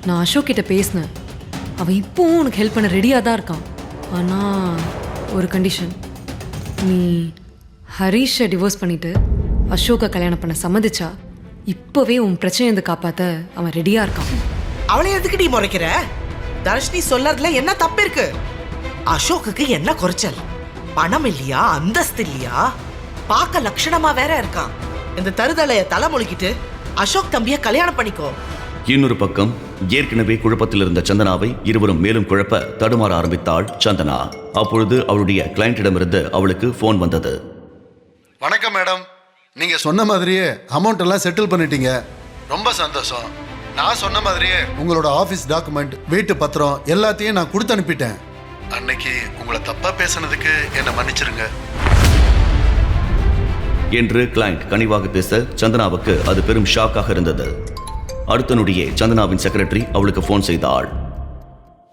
நான் அசோக் கிட்ட பேசினேன். அவன் இப்போவும் உனக்கு ஹெல்ப் பண்ண ரெடியாக தான் இருக்கான். ஆனால் ஒரு கண்டிஷன், நீ ஹரீஷை டிவோர்ஸ் பண்ணிட்டு அசோக்கை கல்யாணம் பண்ண சம்மதிச்சா இப்போவே உன் பிரச்சனையை காப்பாற்ற அவன் ரெடியாக இருக்கான். அவளை எதுக்கு நீ முறைக்கிற? தர்ஷினி சொல்லறதுல என்ன தப்பு இருக்கு? அசோக்குக்கு என்ன குறைச்சல்? பணம் இல்லையா, அந்தஸ்து இல்லையா, பார்க்க லட்சணமா வேற இருக்கான். இந்த தருதலைய தலைமொழிக்கிட்டு அசோக் தம்பிய கல்யாணம் பண்ணிக்கோ. இன்னொரு பக்கம் ஏற்கனவே குழப்பத்தில் இருந்த சந்தனாவை இருவரும் மேலும் குழப்ப தடுமாற ஆரம்பித்தாள் சந்தனா. அப்பொழுது அவளுடைய கிளையண்டிடமிருந்து அவளுக்கு போன் வந்தது. வணக்கம் மேடம், நீங்க சொன்ன மாதிரியே அமௌண்ட் எல்லாம் செட்டில் பண்ணிட்டீங்க. ரொம்ப சந்தோஷம். நான் சொன்ன மாதிரியே உங்களோட ஆபீஸ் டாக்குமெண்ட், வீட்டு பத்திரம் எல்லாத்தையும் நான் கொடுத்து அனுப்பிட்டேன். அன்னைக்கு உங்களை தப்பா பேசினதுக்கு என்னை மன்னிச்சிருங்க என்று கிளையண்ட் கனிவாக பேச சந்தனாவுக்கு அது பெரும் ஷாக்காக இருந்தது. அடுத்த நொடியே சந்தனாவின் செக்ரட்டரி அவளுக்கு போன் செய்தாள்.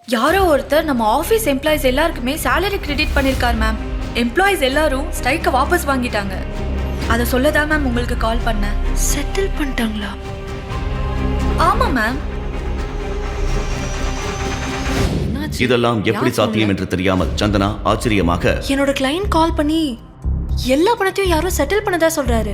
யாரோ ஒருத்தர் நம்ம ஆபீஸ் எம்ப்ளாயிஸ் எல்லாருக்குமே salary கிரெடிட் பண்ணிருக்கார் மேம். எம்ப்ளாயிஸ் எல்லாரும் ஸ்ட்ரைக்கை வாபஸ் வாங்கிட்டாங்க. அதை சொல்லதான் மேம் உங்களுக்கு கால் பண்ணேன். செட்டில் பண்ணிட்டாங்களா? ஆமா மேம். இதெல்லாம் எப்படி சாத்தியம் என்று தெரியாமல் சந்தனா ஆச்சரியமாக, என்னோட கிளையண்ட் கால் பண்ணி எல்லா பணத்தையும் யாரும் செட்டில் பண்ணதா சொல்றாரு.